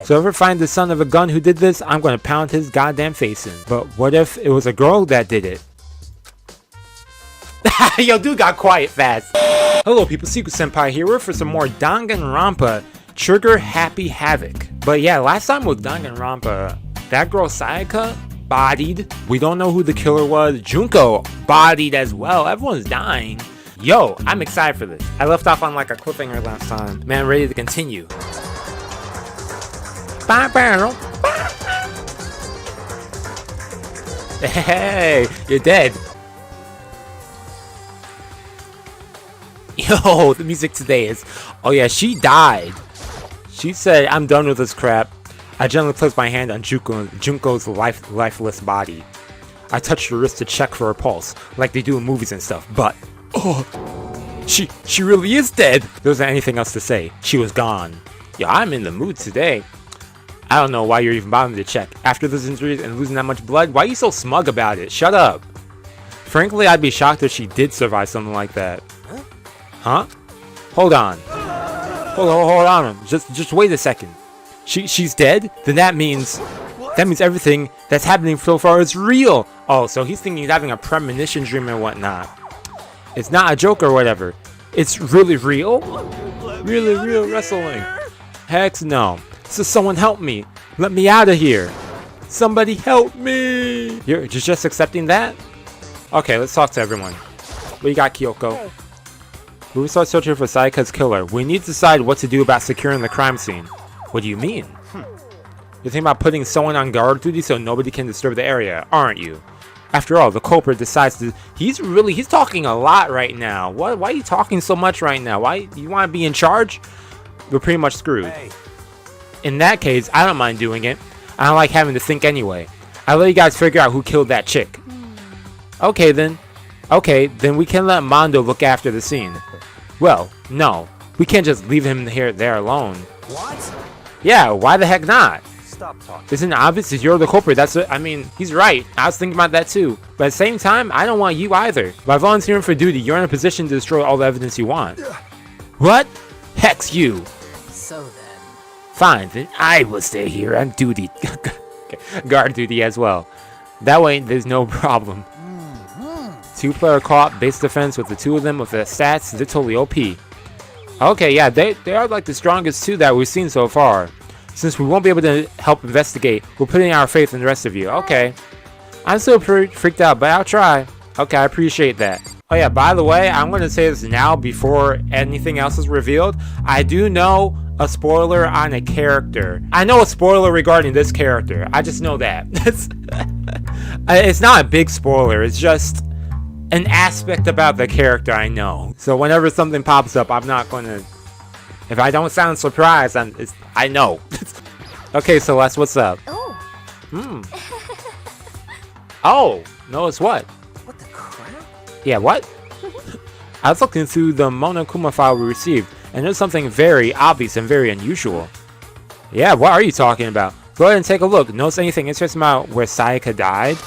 So if I find the son of a gun who did this, I'm gonna pound his goddamn face in. But what if it was a girl that did it? Yo, dude got quiet fast. Hello people, Seku-Senpai here. We're for some more Danganronpa Trigger Happy Havoc. But yeah, last time with Danganronpa, that girl Sayaka bodied. We don't know who the killer was. Junko bodied as well. Everyone's dying. Yo, I'm excited for this. I left off on like a cliffhanger last time. Man, I'm ready to continue. Hey, you're dead. Yo, the music today is... Oh yeah, she died. She said, I'm done with this crap. I gently placed my hand on Junko's lifeless body. I touched her wrist to check for her pulse, like they do in movies and stuff, but... Oh, she really is dead. There wasn't anything else to say. She was gone. Yo, I'm in the mood today. I don't know why you're even bothering to check. After those injuries and losing that much blood, why are you so smug about it? Shut up. Frankly, I'd be shocked if she did survive something like that. Huh? Hold on. Hold on. Just wait a second. She's dead? Then that means everything that's happening so far is real. Oh, so he's thinking he's having a premonition dream and whatnot. It's not a joke or whatever. It's really real? Really real wrestling. Heck no. So someone help me. Let me out of here. Somebody help me. You're just accepting that? Okay, let's talk to everyone. What you got, Kyoko? When we start searching for Sayaka's killer, we need to decide what to do about securing the crime scene. What do you mean? You're thinking about putting someone on guard duty so nobody can disturb the area, aren't you? After all, the culprit decides to... He's talking a lot right now. Why are you talking so much right now? Why you want to be in charge? We're pretty much screwed. Hey. In that case, I don't mind doing it. I don't like having to think anyway. I'll let you guys figure out who killed that chick. Okay then we can let Mondo look after the scene. Well, no. We can't just leave him there alone. What? Yeah, why the heck not? Stop talking. Isn't it obvious that you're the culprit? I mean, he's right. I was thinking about that too. But at the same time, I don't want you either. By volunteering for duty, you're in a position to destroy all the evidence you want. What? Hex you. So then. Fine, then I will stay here on duty. Guard duty as well. That way, there's no problem. Two-player co-op base defense with the two of them with the stats. They're totally OP. Okay, yeah, they are like the strongest two that we've seen so far. Since we won't be able to help investigate, we're putting our faith in the rest of you. Okay. I'm still pretty freaked out, but I'll try. Okay, I appreciate that. Oh yeah, by the way, I'm going to say this now before anything else is revealed. I do know a spoiler on a character. I know a spoiler regarding this character. I just know that. It's not a big spoiler. It's just an aspect about the character I know. So whenever something pops up, I'm not going to... If I don't sound surprised, I know. Okay, Celeste, what's up? Oh. Oh, no, it's what? What the crap? Yeah, what? I was looking through the Monokuma file we received, and there's something very obvious and very unusual. Yeah, what are you talking about? Go ahead and take a look. Notice anything interesting about where Sayaka died?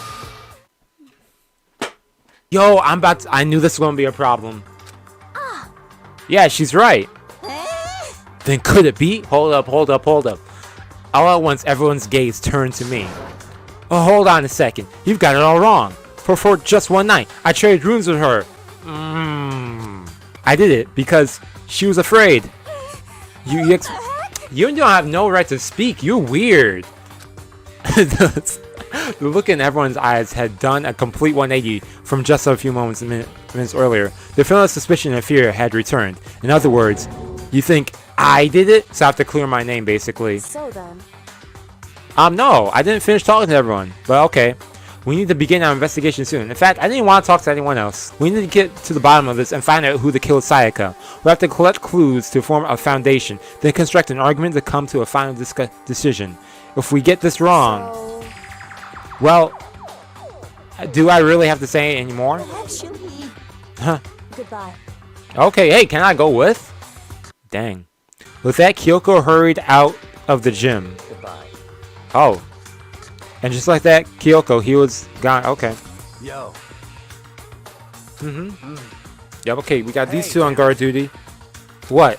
Yo, I knew this was gonna be a problem. Yeah, she's right. Then could it be? Hold up. All at once, everyone's gaze turned to me. Oh, hold on a second. You've got it all wrong. For just one night, I traded rooms with her. I did it because she was afraid. You don't have no right to speak. You're weird. The look in everyone's eyes had done a complete 180 from just a few minutes earlier. The feeling of suspicion and fear had returned. In other words, you think I did it? So I have to clear my name, basically. So then. No, I didn't finish talking to everyone. But okay. We need to begin our investigation soon. In fact, I didn't want to talk to anyone else. We need to get to the bottom of this and find out who killed Sayaka. We have to collect clues to form a foundation, then construct an argument to come to a final decision. If we get this wrong... Well, do I really have to say it anymore? Huh. Goodbye. Okay, hey, can I go with? Dang. With that, Kyoko hurried out of the gym. Goodbye. Oh. And just like that, Kyoko, he was gone. Okay. Yo. Yep, okay, we got these two on guard duty. What?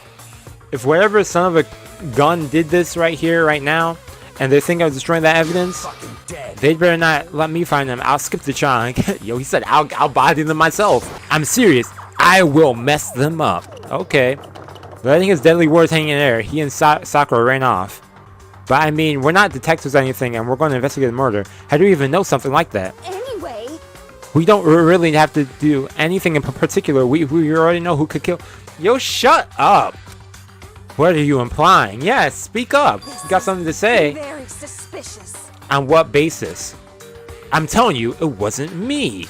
If whatever son of a gun did this right here, right now, and they think I'm destroying that evidence, Fucking dead. they better not let me find them. I'll skip the trial. Yo, he said I'll body them myself. I'm serious. I will mess them up. Okay. Letting his deadly words hang in air, he and Sakura ran off. But I mean, we're not detectives or anything, and we're going to investigate the murder. How do we even know something like that? Anyway, We don't really have to do anything in particular. We already know who could kill. Yo, shut up. What are you implying? Yes, speak up. You got something to say. very suspicious. On what basis? I'm telling you, it wasn't me.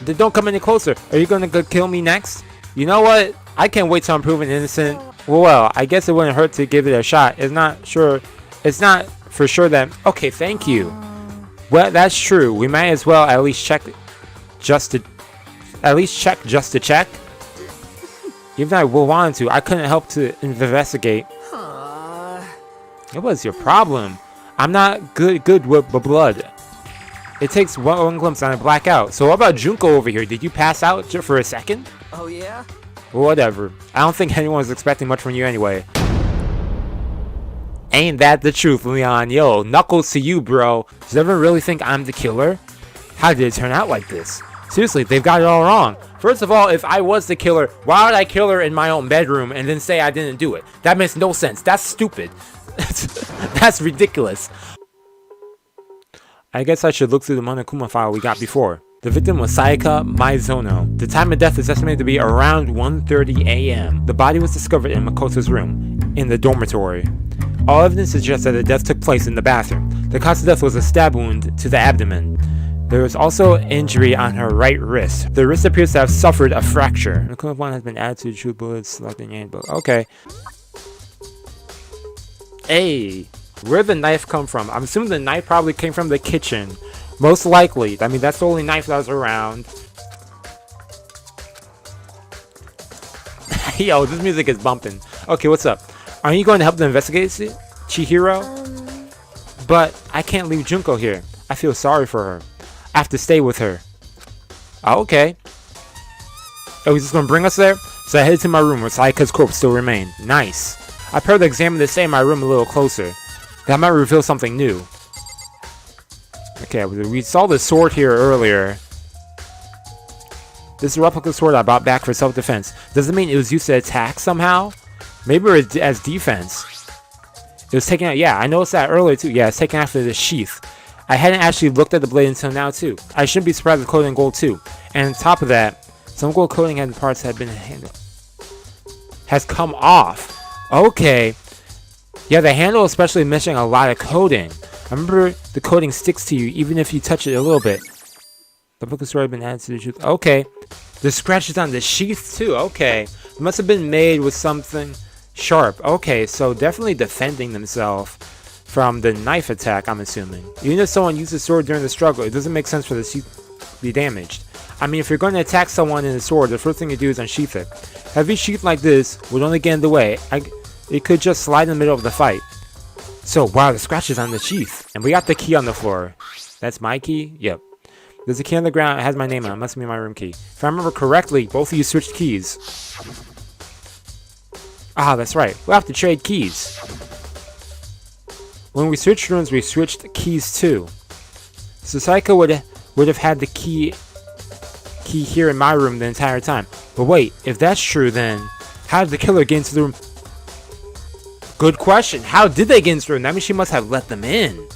Don't come any closer. Are you gonna go kill me next? You know what? I can't wait till I'm proven innocent. Well, I guess it wouldn't hurt to give it a shot. It's not for sure that. Okay, thank you. Well, that's true. We might as well at least check, just to check. Even if I wanted to, I couldn't help to investigate. What was your problem? I'm not good with blood. It takes one glimpse and I black out. So what about Junko over here? Did you pass out just for a second? Oh yeah? Whatever. I don't think anyone was expecting much from you anyway. Ain't that the truth, Leon? Yo, knuckles to you, bro. Does everyone really think I'm the killer? How did it turn out like this? Seriously, they've got it all wrong. First of all, if I was the killer, why would I kill her in my own bedroom and then say I didn't do it? That makes no sense. That's stupid. That's ridiculous. I guess I should look through the Monokuma file we got before. The victim was Sayaka Maizono. The time of death is estimated to be around 1:30 a.m. The body was discovered in Makoto's room, in the dormitory. All evidence suggests that the death took place in the bathroom. The cause of death was a stab wound to the abdomen. There was also injury on her right wrist. The wrist appears to have suffered a fracture. The equivalent one has been added to the true bullets selected in the handbook. Okay. Hey, where'd the knife come from? I'm assuming the knife probably came from the kitchen. Most likely. I mean, that's the only knife that was around. Yo, this music is bumping. Okay, what's up? Are you going to help them investigate Chihiro? But I can't leave Junko here. I feel sorry for her. I have to stay with her. Oh, okay. Oh, he's just going to bring us there? So I headed to my room where Sayaka's corpse still remained. Nice. I prepared to examine the state in my room a little closer. That might reveal something new. Okay, we saw the sword here earlier. This is a replica sword I bought back for self-defense. Does it mean it was used to attack somehow? Maybe it was as defense. It was taken out. Yeah, I noticed that earlier too. Yeah, it's taken after the sheath. I hadn't actually looked at the blade until now too. I shouldn't be surprised with coating in gold too. And on top of that, some gold coating and parts had been handled. Has come off. Okay. Yeah, the handle especially missing a lot of coating. I remember the coating sticks to you even if you touch it a little bit. The book has already been added to the sheath. Okay. The scratches on the sheath too. Okay. It must have been made with something sharp. Okay, so definitely defending themselves from the knife attack, I'm assuming. Even if someone used a sword during the struggle, it doesn't make sense for the sheath to be damaged. I mean, if you're going to attack someone in a sword, the first thing you do is unsheath it. Heavy sheath like this would only get in the way. It could just slide in the middle of the fight. So, wow, the scratches on the sheath. And we got the key on the floor. That's my key? Yep. There's a key on the ground. It has my name on it. It must be my room key. If I remember correctly, both of you switched keys. Ah, that's right. We'll have to trade keys. When we switched rooms, we switched keys too. So Sayaka would have had the key here in my room the entire time. But wait, if that's true, then how did the killer get into the room? Good question. How did they get into the room? That means she must have let them in.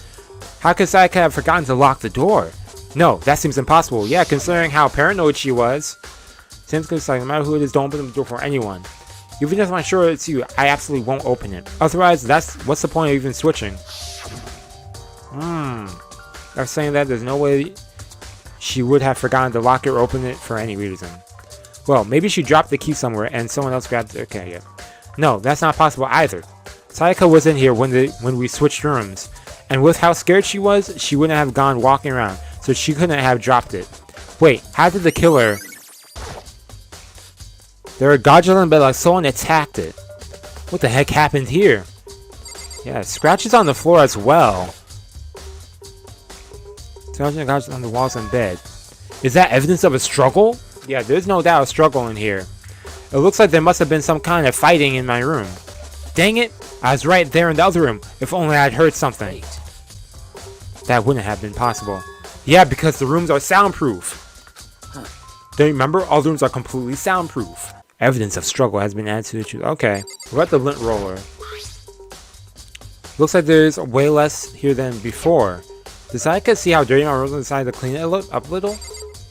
How could Sayaka have forgotten to lock the door? No, that seems impossible. Yeah, considering how paranoid she was. Seems like no matter who it is, don't open the door for anyone. Even if I'm sure it's you, I absolutely won't open it. Otherwise, what's the point of even switching? They're saying that there's no way she would have forgotten to lock it or open it for any reason. Well, maybe she dropped the key somewhere and someone else grabbed it. Okay, yeah. No, that's not possible either. Sayaka was in here when we switched rooms. And with how scared she was, she wouldn't have gone walking around. So she couldn't have dropped it. Wait, how did the killer... There were Godzilla, but like someone attacked it. What the heck happened here? Yeah, scratches on the floor as well. Scratches on the walls and bed. Is that evidence of a struggle? Yeah, there's no doubt a struggle in here. It looks like there must have been some kind of fighting in my room. Dang it! I was right there in the other room. If only I'd heard something. Wait. That wouldn't have been possible. Yeah, because the rooms are soundproof. Don't you remember? All the rooms are completely soundproof. Evidence of struggle has been added to the truth. Okay. We're at the lint roller. Looks like there's way less here than before. Does Sayaka see how dirty my room is and decide to clean it up a little?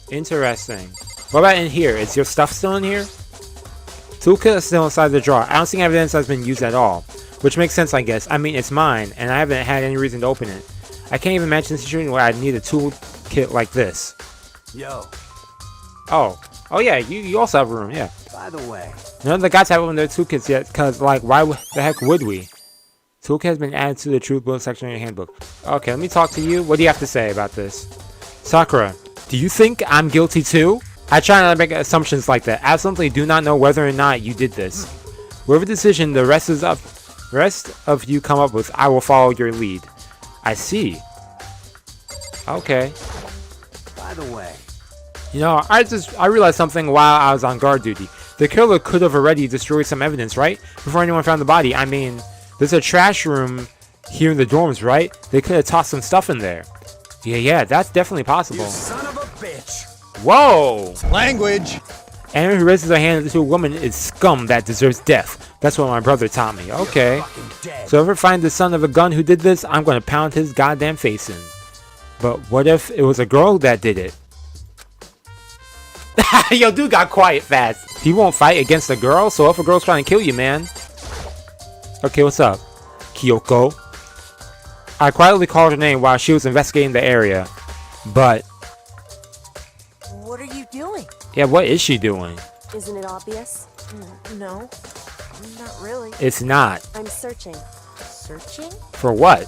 Interesting. What about in here? Is your stuff still in here? Toolkit is still inside the drawer. I don't see evidence that's been used at all. Which makes sense, I guess. I mean, it's mine, and I haven't had any reason to open it. I can't even imagine a situation where I'd need a toolkit like this. Yo, Oh yeah, you also have a room, yeah. by the way, None of the guys have one of their toolkits yet, because, like, why the heck would we? Toolkit has been added to the truth book section of your handbook. Okay, let me talk to you. What do you have to say about this? Sakura, do you think I'm guilty too? I try not to make assumptions like that. I absolutely do not know whether or not you did this. Whatever decision the rest of you come up with, I will follow your lead. I see. Okay. by the way, You know, I realized something while I was on guard duty. The killer could have already destroyed some evidence, right? Before anyone found the body. I mean, there's a trash room here in the dorms, right? They could have tossed some stuff in there. Yeah, that's definitely possible. you son of a bitch. Whoa! Language. Anyone who raises their hand to a woman is scum that deserves death. That's what my brother taught me. Okay. Fucking dead. So if I find the son of a gun who did this, I'm gonna pound his goddamn face in. But what if it was a girl that did it? Yo, dude got quiet fast. He won't fight against a girl, so if a girl's trying to kill you, man. Okay, what's up? Kyoko. I quietly called her name while she was investigating the area. But, What are you doing? yeah, what is she doing? Isn't it obvious? No. Not really. It's not. I'm searching. Searching? For what?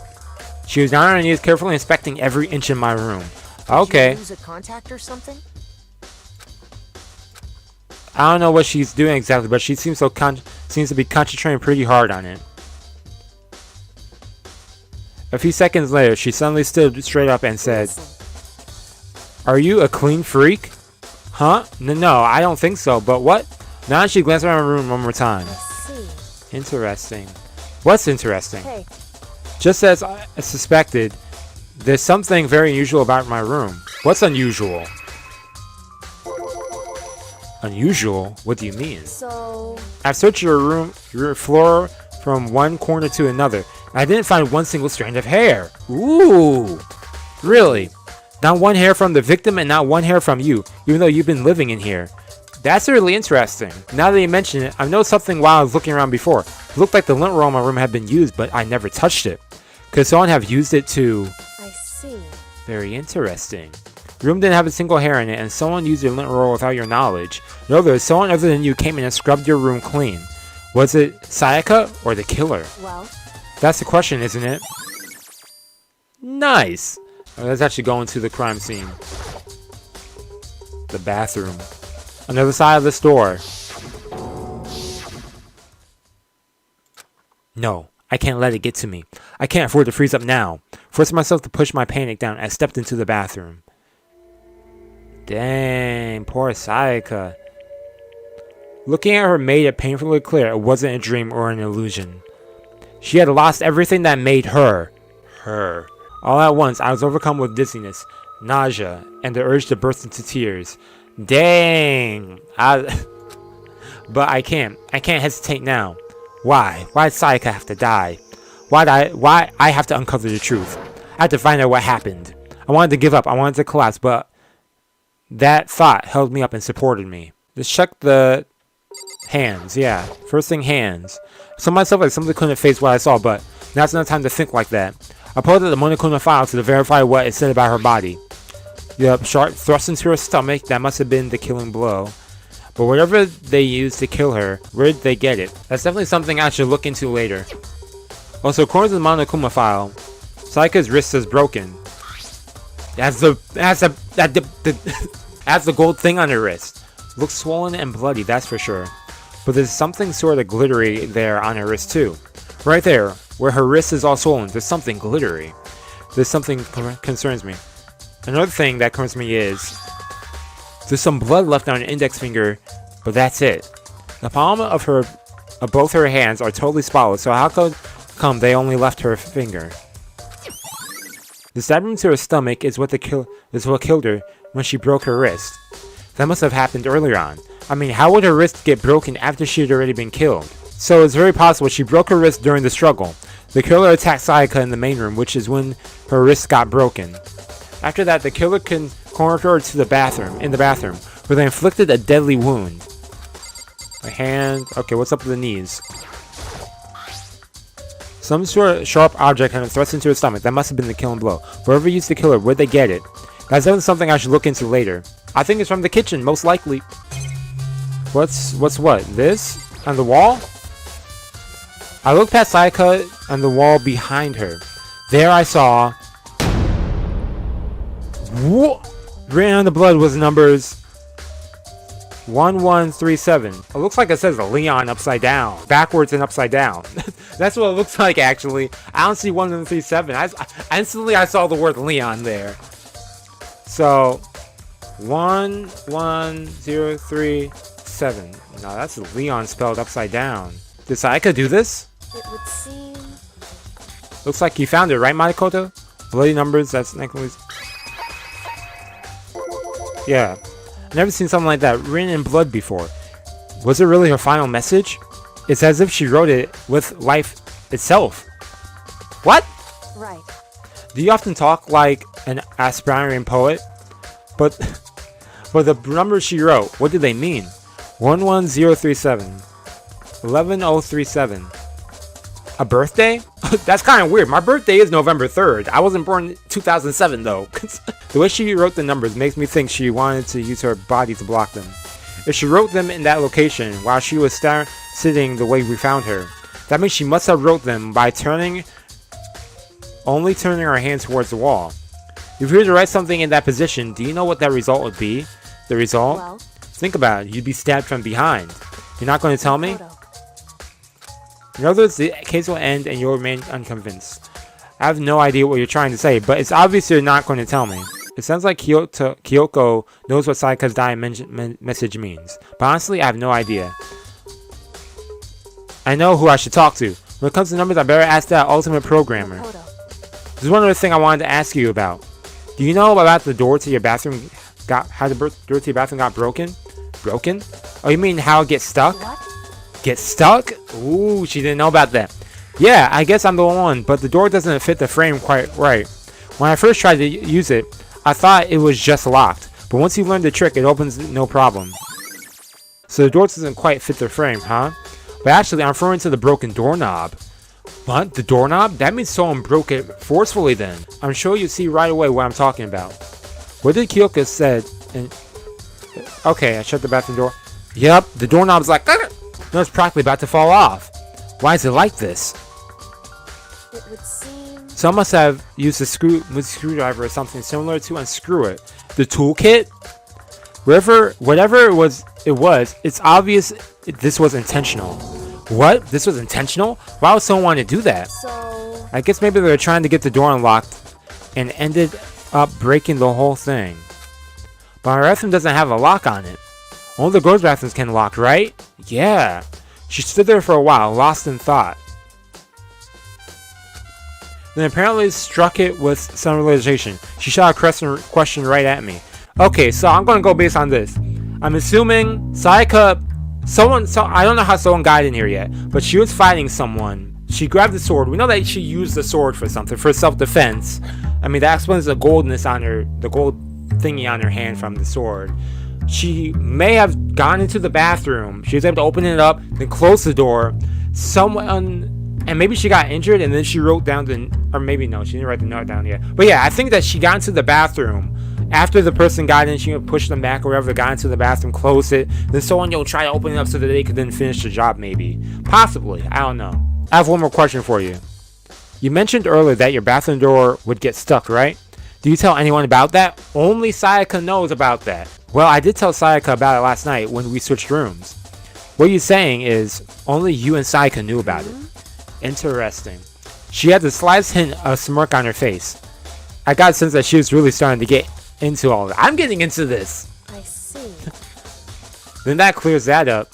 She was down on her knees carefully inspecting every inch in my room. Okay. Did you use a contact or something? I don't know what she's doing exactly, but she seems seems to be concentrating pretty hard on it. A few seconds later, she suddenly stood straight up and said, Listen. "Are you a clean freak?" Huh? No, I don't think so, but what? Now she glanced around the room one more time. I see. Interesting. What's interesting? Hey, Just as I suspected, there's something very unusual about my room. What's unusual? Unusual? What do you mean? so I've searched your floor from one corner to another, and I didn't find one single strand of hair. Ooh! Really? Not one hair from the victim and not one hair from you, even though you've been living in here. That's really interesting. Now that you mention it, I've noticed something while I was looking around before. It looked like the lint roll in my room had been used, but I never touched it. Could someone have used it to... I see. Very interesting. The room didn't have a single hair in it, and someone used your lint roll without your knowledge. In other words, someone other than you came in and scrubbed your room clean. Was it Sayaka or the killer? Well, That's the question, isn't it? Nice! Let's actually go into the crime scene. The bathroom. Another side of this door. No, I can't let it get to me. I can't afford to freeze up now. Forcing myself to push my panic down, I stepped into the bathroom. Dang, poor Sayaka. Looking at her made it painfully clear it wasn't a dream or an illusion. She had lost everything that made her, her. All at once, I was overcome with dizziness, nausea, and the urge to burst into tears. Dang! But I can't hesitate now. Why? Why did Sayaka have to die? Why I have to uncover the truth? I had to find out what happened. I wanted to give up, I wanted to collapse, but that thought held me up and supported me. Let's check the hands, yeah. First thing, hands. Some myself I simply couldn't face what I saw, but now's not time to think like that. I pulled out the Monokuma file to verify what it said about her body. Yep, sharp thrust into her stomach, that must have been the killing blow. But whatever they used to kill her, where did they get it? That's definitely something I should look into later. Also, according to the Monokuma file, Sayaka's wrist is broken. That's the gold thing on her wrist. Looks swollen and bloody, that's for sure. But there's something sort of glittery there on her wrist too. Right there, where her wrist is all swollen, there's something glittery. There's something concerns me. Another thing that concerns me is there's some blood left on her index finger, but that's it. The palm of of both her hands are totally spotless, so how come they only left her finger? The stab wound to her stomach is what killed her when she broke her wrist. That must have happened earlier on. I mean, how would her wrist get broken after she had already been killed? So it's very possible she broke her wrist during the struggle. The killer attacked Sayaka in the main room, which is when her wrist got broken. After that, the killer cornered her to the bathroom, where they inflicted a deadly wound. A hand. Okay, what's up with the knees? Some sort of sharp object had been thrust into her stomach. That must have been the killing blow. Whoever used to kill her, where'd they get it? That's definitely something I should look into later. I think it's from the kitchen, most likely. What's what? This? On the wall? I looked past Sayaka on the wall behind her. There I saw... Written on the blood was numbers 1137. It looks like it says Leon upside down. Backwards and upside down. That's what it looks like, actually. I don't see 1137. Instantly I saw the word Leon there. So, 11037. Now that's Leon spelled upside down. Did Sayaka do this? It would seem... Looks like you found it, right, Makoto? Bloody numbers, that's necklace. Yeah. Never seen something like that written in blood before. Was it really her final message? It's as if she wrote it with life itself. What? Right. Do you often talk like an aspiring poet? But the numbers she wrote, what do they mean? 11037. 11037. A birthday? That's kind of weird. My birthday is November 3rd. I wasn't born in 2007 though. The way she wrote the numbers makes me think she wanted to use her body to block them. If she wrote them in that location while she was sitting the way we found her, that means she must have wrote them by only turning her hand towards the wall. If you were to write something in that position, do you know what that result would be? The result? Well, think about it. You'd be stabbed from behind. You're not going to tell me? photo. In other words, the case will end and you'll remain unconvinced. I have no idea what you're trying to say, but it's obvious you're not going to tell me. It sounds like Kyoko knows what Sayaka's dying message means, but honestly, I have no idea. I know who I should talk to. When it comes to numbers, I better ask that ultimate programmer. Photo. There's one other thing I wanted to ask you about. Do you know about the door to your bathroom? How the door to your bathroom got broken? Broken? Oh, you mean how it gets stuck? What? Get stuck? Ooh, she didn't know about that. Yeah, I guess I'm the one, but the door doesn't fit the frame quite right. When I first tried to use it, I thought it was just locked, but once you learn the trick, it opens no problem. So the door doesn't quite fit the frame, huh? But actually, I'm referring to the broken doorknob. What? The doorknob? That means someone broke it forcefully then. I'm sure you see right away what I'm talking about. What did Kyoko said? Okay, I shut the bathroom door. Yep, the doorknob's like... No, it's practically about to fall off. Why is it like this? It would seem... Someone must have used a screwdriver or something similar to unscrew it. The toolkit? Whatever it was, it's obvious this was intentional. What? This was intentional? Why would someone want to do that? So... I guess maybe they were trying to get the door unlocked and ended up breaking the whole thing. But our bathroom doesn't have a lock on it. Only the girls' bathrooms can lock, right? Yeah. She stood there for a while, lost in thought. Then apparently struck it with some realization. She shot a question right at me. Okay, so I'm gonna go based on this. I'm assuming Sayaka... I don't know how someone got in here yet, but she was fighting someone. She grabbed the sword. We know that she used the sword for something, for self-defense. I mean, that explains the goldness on her, the gold thingy on her hand from the sword. She may have gone into the bathroom. She was able to open it up, then close the door. And maybe she got injured, and then she wrote down or maybe no, she didn't write the note down yet. But yeah, I think that she got into the bathroom. After the person got in, she would push them back or whatever, got into the bathroom, close it. Then someone, try to open it up so that they could then finish the job, maybe. Possibly. I don't know. I have one more question for you. You mentioned earlier that your bathroom door would get stuck, right? Do you tell anyone about that? Only Sayaka knows about that. Well, I did tell Sayaka about it last night when we switched rooms. What you're saying is only you and Sayaka knew about it. Interesting. She had the slightest hint of a smirk on her face. I got a sense that she was really starting to get into all of it. I'm getting into this. I see. Then that clears that up.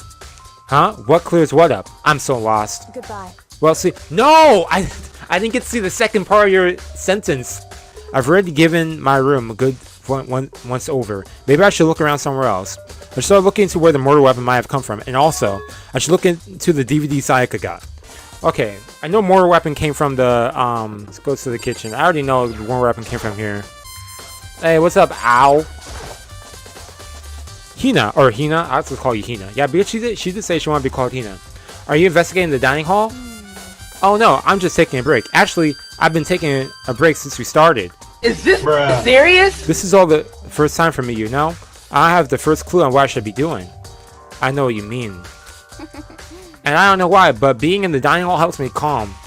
Huh? What clears what up? I'm so lost. Goodbye. Well, see, no! I didn't get to see the second part of your sentence. I've already given my room a good once over. Maybe I should look around somewhere else. I should start looking into where the murder weapon might have come from. And also, I should look into the DVD Sayaka got. Okay, I know murder weapon came from the, let's go to the kitchen. I already know the murder weapon came from here. Hey, what's up, ow? Hina, or Hina, I was just call you Hina. Yeah, because she did say she wanted to be called Hina. Are you investigating the dining hall? Oh no, I'm just taking a break. Actually, I've been taking a break since we started. Is this serious? This is all the first time for me, you know? I have the first clue on what I should be doing. I know what you mean. And I don't know why, but being in the dining hall helps me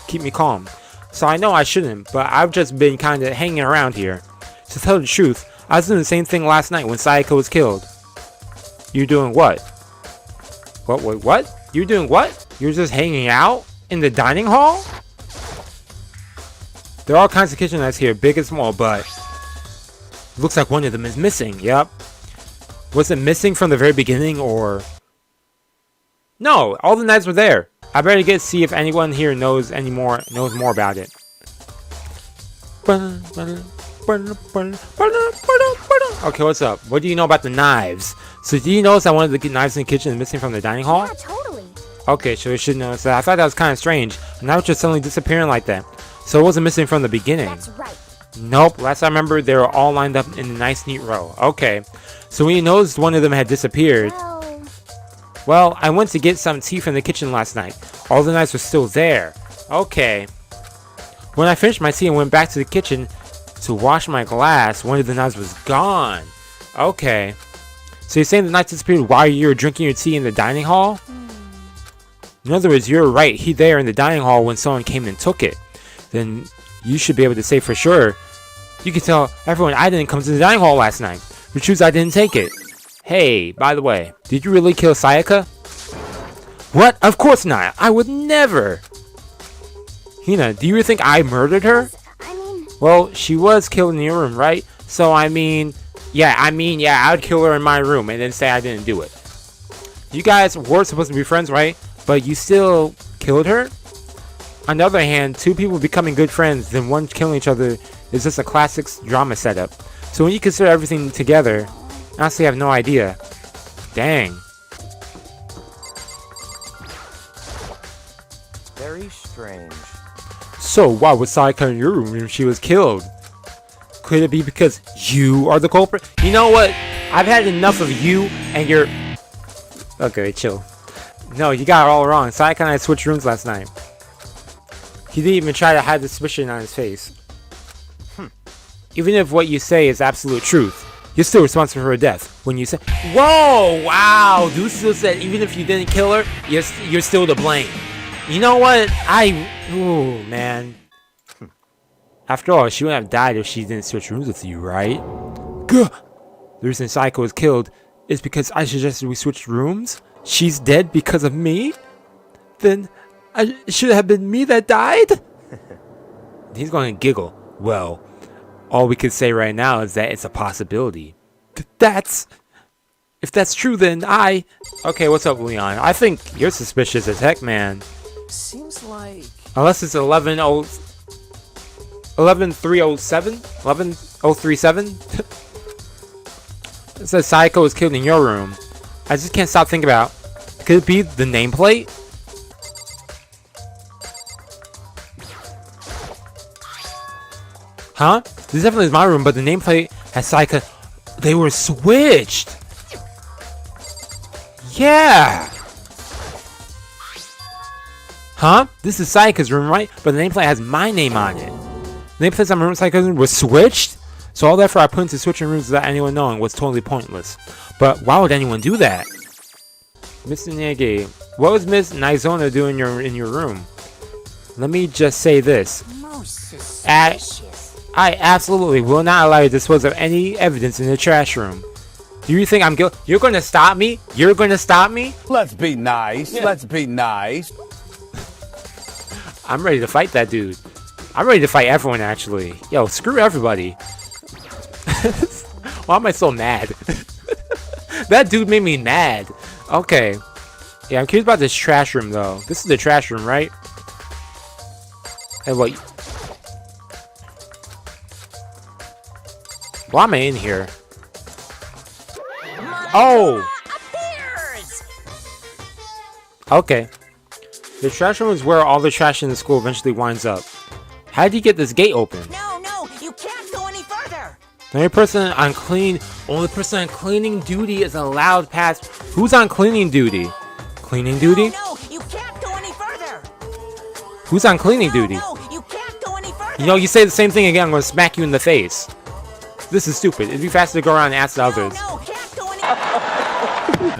keep me calm. So I know I shouldn't, but I've just been kind of hanging around here. To tell the truth, I was doing the same thing last night when Sayaka was killed. You doing what? What? You doing what? You're just hanging out in the dining hall? There are all kinds of kitchenettes here, big and small, but looks like one of them is missing. Yep. Was it missing from the very beginning, or? No, all the knives were there. I better get see if anyone here knows more about it. Okay, what's up? What do you know about the knives? So do you notice that one of the knives in the kitchen is missing from the dining hall? Yeah, totally. Okay, so we should notice that. I thought that was kind of strange. And now it's just suddenly disappearing like that. So it wasn't missing from the beginning. That's right. Nope, last I remember they were all lined up in a nice neat row. Okay, so when you noticed one of them had disappeared. Well, I went to get some tea from the kitchen last night. All the knives were still there. Okay. When I finished my tea and went back to the kitchen to wash my glass, one of the knives was gone. Okay. So you're saying the knife disappeared while you were drinking your tea in the dining hall? In other words, you're right there in the dining hall when someone came and took it. Then you should be able to say for sure. You can tell everyone I didn't come to the dining hall last night, which proves I didn't take it. Hey, by the way, did you really kill Sayaka? What? Of course not. I would never. Hina, do you really think I murdered her? Well, she was killed in your room, right? So yeah, I would kill her in my room and then say I didn't do it. You guys were supposed to be friends, right? But you still killed her? On the other hand, two people becoming good friends, then one killing each other is just a classic drama setup. So when you consider everything together, honestly, I have no idea. Dang. Very strange. So why was Sayaka in your room when she was killed? Could it be because you are the culprit? You know what? I've had enough of you and your... Okay, chill. No, you got it all wrong. Sayaka and I switched rooms last night. He didn't even try to hide the suspicion on his face. Even if what you say is absolute truth, you're still responsible for her death. When you say... Whoa! Wow! Dude still said even if you didn't kill her, you're still to blame. You know what? Ooh, man. After all, she wouldn't have died if she didn't switch rooms with you, right? Gah! The reason Sayaka was killed is because I suggested we switch rooms? She's dead because of me? Then it should have been me that died? He's going to giggle. Well, all we can say right now is that it's a possibility. If that's true, then Okay, what's up, Leon? I think you're suspicious as heck, man. Seems like... Unless it's 11307? 11037? It says Sayaka was killed in your room. I just can't stop thinking about... Could it be the nameplate? Huh? This definitely is my room, but the nameplate has Sayaka... They were switched! Yeah! Huh? This is Sayaka's room, right? But the nameplate has my name on it. The nameplates on my room Sayaka's room was switched? So all the effort I put into switching rooms without anyone knowing was totally pointless. But why would anyone do that? Mr. Naegi, what was Miss Naizona doing in your room? Let me just say this. Most suspicious. I absolutely will not allow you to dispose of any evidence in the trash room. Do you think I'm guilty? You're going to stop me? You're going to stop me? Let's be nice. Yeah. Let's be nice. I'm ready to fight that dude. I'm ready to fight everyone, actually. Yo, screw everybody. Why am I so mad? That dude made me mad. Okay. Yeah, I'm curious about this trash room, though. This is the trash room, right? Hey, what? Why am I in here? Oh! Okay. The trash room is where all the trash in the school eventually winds up. How did you get this gate open? No, you can't go any further. The only person on cleaning duty is allowed past. Who's on cleaning duty? Cleaning duty? No, you can't go any further. Who's on cleaning duty? No, you can't go any further. You know, you say the same thing again, I'm gonna smack you in the face. This is stupid. It'd be faster to go around and ask the others. No, can't go any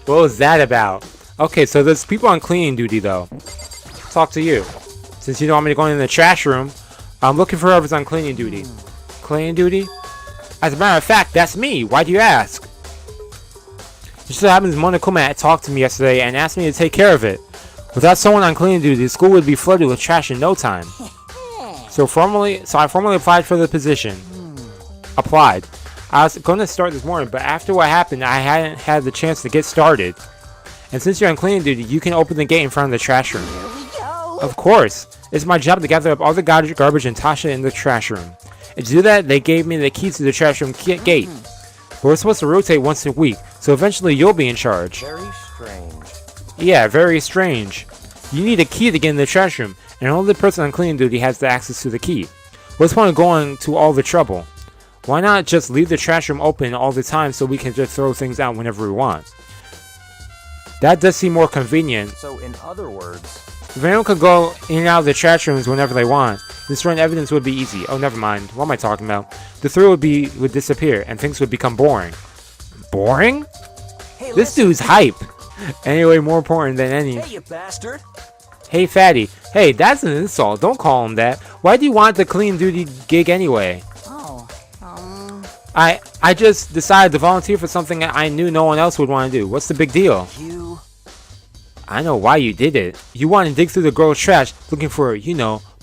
What was that about? Okay, so there's people on cleaning duty, though. Talk to you. Since you don't want me to go in the trash room, I'm looking for whoever's on cleaning duty. Cleaning duty? As a matter of fact, that's me. Why do you ask? It just so happens Monokuma talked to me yesterday and asked me to take care of it. Without someone on cleaning duty, the school would be flooded with trash in no time. So I formally applied for the position. Applied. I was going to start this morning, but after what happened, I hadn't had the chance to get started. And since you're on cleaning duty, you can open the gate in front of the trash room. Of course. It's my job to gather up all the garbage and toss it in the trash room. And to do that, they gave me the key to the trash room gate. But we're supposed to rotate once a week, so eventually you'll be in charge. Very strange. Yeah, very strange. You need a key to get in the trash room, and only the person on cleaning duty has the access to the key. What's the point of going to all the trouble? Why not just leave the trash room open all the time so we can just throw things out whenever we want? That does seem more convenient. So, in other words, If anyone could go in and out of the trash rooms whenever they want, destroying evidence would be easy. Oh, never mind. What am I talking about? The thrill would disappear, and things would become boring. Boring? hey, This dude's hype. Anyway, more important than any. Hey, you bastard! Hey, fatty. Hey, that's an insult. Don't call him that. Why do you want the clean duty gig anyway? Oh, I just decided to volunteer for something that I knew no one else would want to do. What's the big deal? You... I know why you did it. You want to dig through the girl's trash looking for,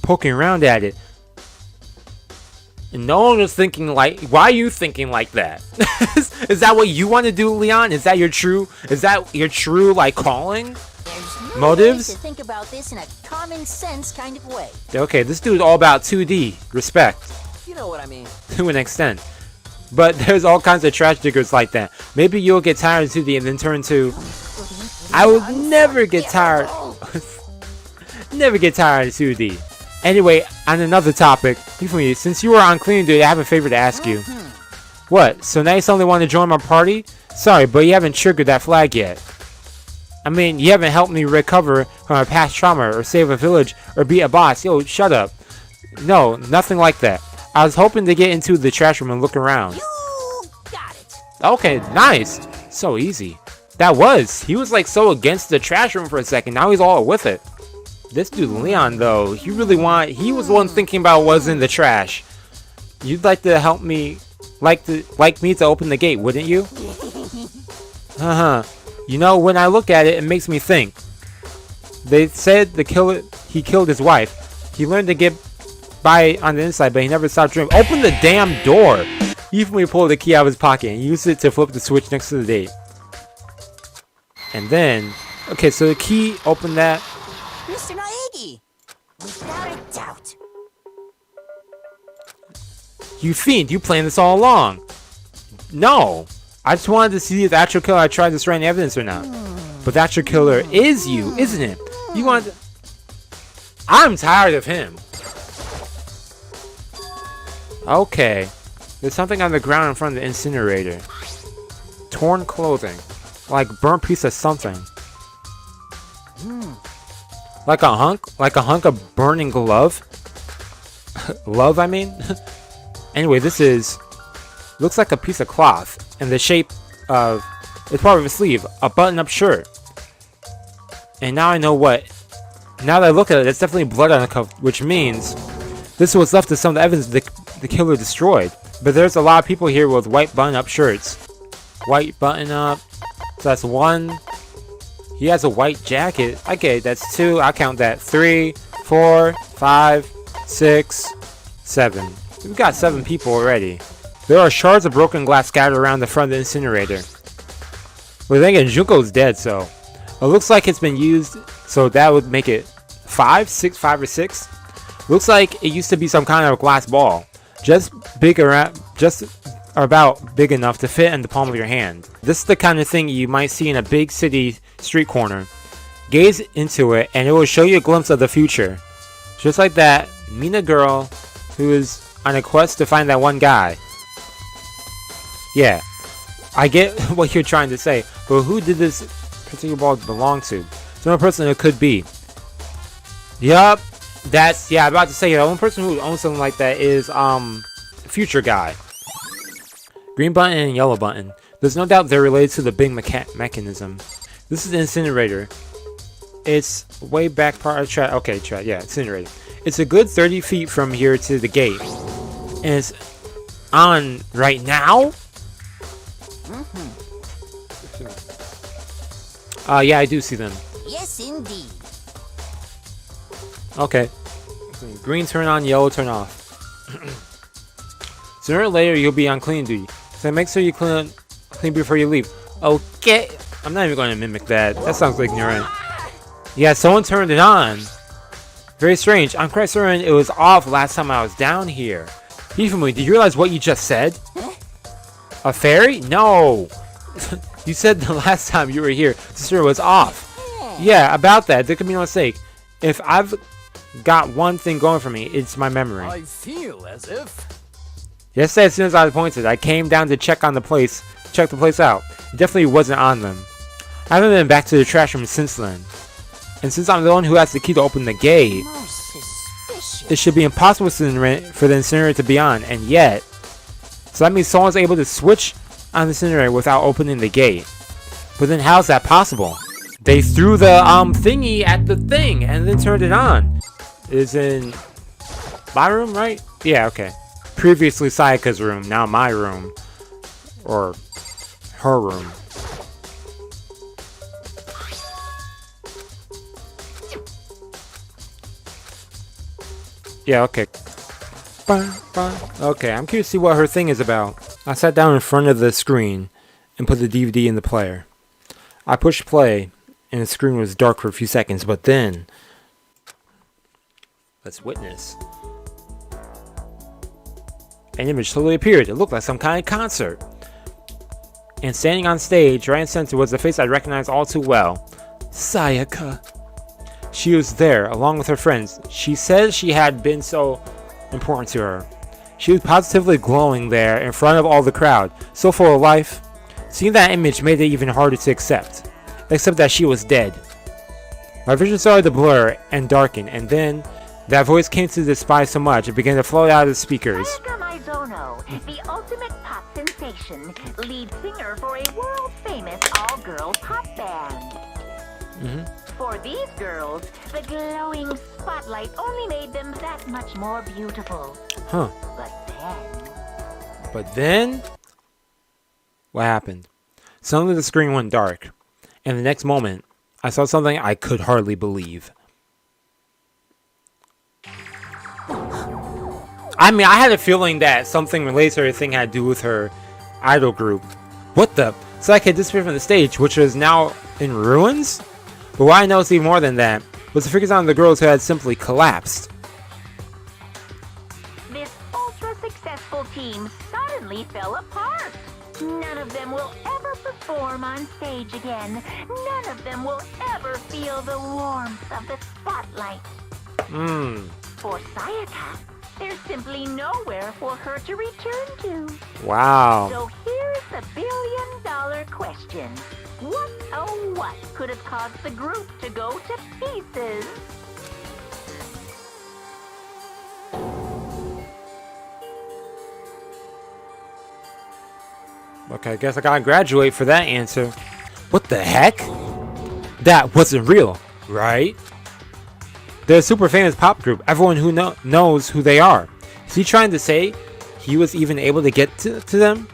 poking around at it. And no one was thinking like, why are you thinking like that? Is that what you want to do, Leon? Is that your true like calling? there's no Motives? way to think about this in a common sense kind of way. Okay, this dude's all about 2D. Respect. You know what I mean. To an extent. But there's all kinds of trash diggers like that. Maybe you'll get tired of 2D and then turn to... I would never get tired... never get tired of 2D. Anyway, on another topic, since you were on cleaning duty, I have a favor to ask you. What? So now you suddenly want to join my party? Sorry, but you haven't triggered that flag yet. I mean, you haven't helped me recover from a past trauma, or save a village, or beat a boss. Yo, shut up. No, nothing like that. I was hoping to get into the trash room and look around. You got it. Okay, nice. So easy. That was. He was like so against the trash room for a second. Now he's all with it. This dude Leon though, he was the one thinking about what's in the trash. You'd like to help me, like me to open the gate, wouldn't you? When I look at it, it makes me think. They said he killed his wife. He learned to get by on the inside, but he never stopped dreaming. Open the damn door! He even pulled the key out of his pocket and used it to flip the switch next to the date. And then, okay, so the key opened that. Mr. Naegi, without a doubt. You fiend, you planned this all along. No, I just wanted to see if the actual killer had tried to destroy any evidence or not. But the actual killer is you, isn't it? You want to... I'm tired of him. Okay, there's something on the ground in front of the incinerator. Torn clothing, like burnt piece of something. Like a hunk of burning glove. Love, I mean. Anyway, looks like a piece of cloth in the shape of, it's part of a sleeve, a button-up shirt. And now I know what. Now that I look at it, it's definitely blood on the cuff, which means this was left of some of the evidence the killer destroyed. But there's a lot of people here with white button-up shirts. White button-up. So that's one. He has a white jacket. Okay, that's two. I'll count that. 3, 4, 5, 6, 7. We've got 7 people already. There are shards of broken glass scattered around the front of the incinerator. We're thinking Junko's dead, so. It looks like it's been used, so that would make it 5 or 6. Looks like it used to be some kind of glass ball, just about big enough to fit in the palm of your hand. This is the kind of thing you might see in a big city street corner. Gaze into it and it will show you a glimpse of the future. Just like that Mina girl who is on a quest to find that one guy. Yeah, I get what you're trying to say, but who did this particular ball belong to? Some person it could be. Yup, that's, yeah, I'm about to say, the only person who owns something like that is future guy. Green button and yellow button. There's no doubt they're related to the big mechanism. This is the incinerator. It's way back part of track. Okay, track. Yeah, incinerator. It's a good 30 feet from here to the gate, and it's on right now. Yeah, I do see them. Yes, indeed. Okay. Green turn on, yellow turn off. Sooner or later, you'll be on clean duty, so make sure you clean before you leave. Okay. I'm not even going to mimic that. That sounds like ignorant. Yeah, someone turned it on. Very strange. I'm quite certain it was off last time I was down here. Hifumi, did you realize what you just said? A fairy? No. You said the last time you were here, sister was off. Yeah, about that. There could be no mistake. If I've got one thing going for me, it's my memory. I feel as if... Yesterday, as soon as I was appointed, I came down to check the place out. It definitely wasn't on them. I haven't been back to the trash room since then. And since I'm the one who has the key to open the gate, Most suspicious. it should be impossible for the incinerator to be on, and yet... So that means someone's able to switch on the incinerator without opening the gate. But then how's that possible? They threw the thingy at the thing and then turned it on. It's in my room, right? Yeah, okay. Previously Sayaka's room, now my room. Or her room. Yeah, okay. Okay, I'm curious to see what her thing is about. I sat down in front of the screen and put the DVD in the player. I pushed play and the screen was dark for a few seconds, but then... Let's witness. An image slowly appeared. It looked like some kind of concert. And standing on stage, right in center, was the face I recognized all too well. Sayaka. She was there, along with her friends. She said she had been so important to her. She was positively glowing there in front of all the crowd, so full of life. Seeing that image made it even harder to accept that she was dead. My vision started to blur and darken, and then that voice came to despise so much it began to float out of the speakers. Sayaka Mizono, the ultimate pop sensation, lead singer for a world-famous all-girl pop band. For these girls, the glowing spotlight only made them that much more beautiful. Huh. But then... What happened? Suddenly the screen went dark, and the next moment, I saw something I could hardly believe. I mean, I had a feeling that something related to her thing had to do with her idol group. What the? Sayaka had disappeared from the stage, which was now in ruins? But what I noticed even more than that was the figures on the girls who had simply collapsed. This ultra-successful team suddenly fell apart. None of them will ever perform on stage again. None of them will ever feel the warmth of the spotlight. For Sayaka, there's simply nowhere for her to return to. Wow. So here's the billion-dollar question. What, oh what, could have caused the group to go to pieces? Okay, I guess I gotta graduate for that answer. What the heck? That wasn't real, right? They're a super famous pop group. Everyone who knows who they are. Is he trying to say he was even able to get to them?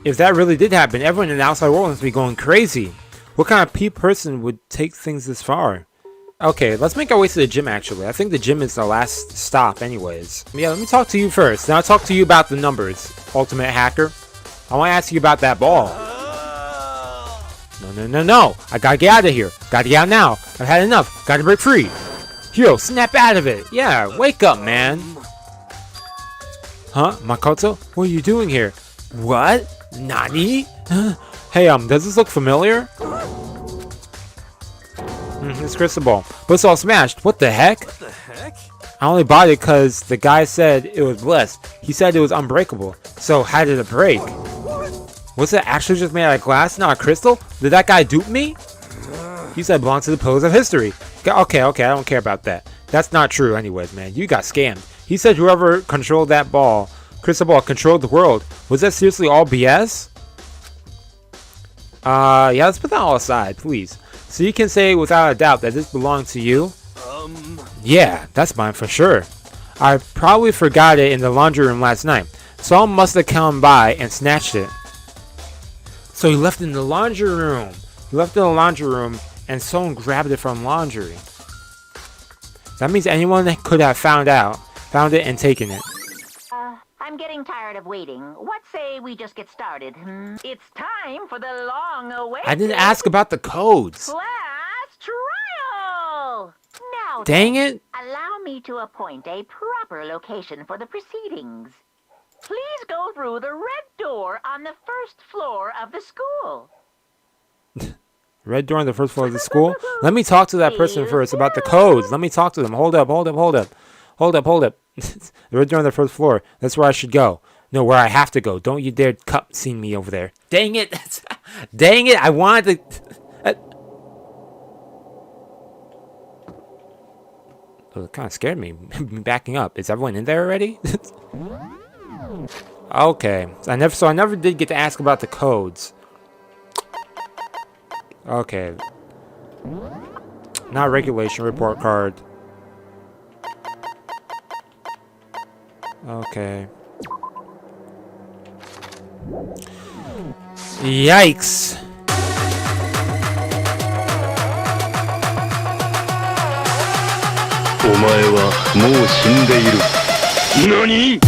If that really did happen, everyone in the outside world must be going crazy. What kind of person would take things this far? Okay, let's make our way to the gym actually. I think the gym is the last stop anyways. Yeah, let me talk to you first. Then I'll talk to you about the numbers, Ultimate Hacker. I want to ask you about that ball. No. I gotta get out of here. Gotta get out now. I've had enough. Gotta break free. Hiro, snap out of it. Yeah, wake up, man. Huh? Makoto? What are you doing here? What? Nani? Hey, does this look familiar? It's crystal ball. But it's all smashed. What the heck? What the heck? I only bought it because the guy said it was blessed. He said it was unbreakable. So how did it break? Was it actually just made out of glass, not a crystal? Did that guy dupe me? He said it belonged to the pillars of history. Okay, I don't care about that. That's not true anyways, man. You got scammed. He said whoever controlled that ball, crystal ball, controlled the world. Was that seriously all BS? Yeah, let's put that all aside, please. So you can say without a doubt that this belonged to you? Yeah, that's mine for sure. I probably forgot it in the laundry room last night. Someone must have come by and snatched it. So he left it in the laundry room. He left it in the laundry room and someone grabbed it from laundry. That means anyone that could have found it and taken it. I'm getting tired of waiting. What say we just get started? It's time for the long-awaited... I didn't ask about the codes. Class trial! Now Dang then, it. allow me to appoint a proper location for the proceedings. Please go through the red door on the first floor of the school. Red door on the first floor of the school? Let me talk to that person first about the codes. Let me talk to them. Hold up. The red door on the first floor. That's where I should go. No, where I have to go. Don't you dare cup scene me over there. Dang it. Dang it. I wanted to... Oh, it kind of scared me. Backing up. Is everyone in there already? Okay. So I never did get to ask about the codes. Okay. Not regulation report card. Okay. Yikes. Omae wa mou shinde iru. Nani?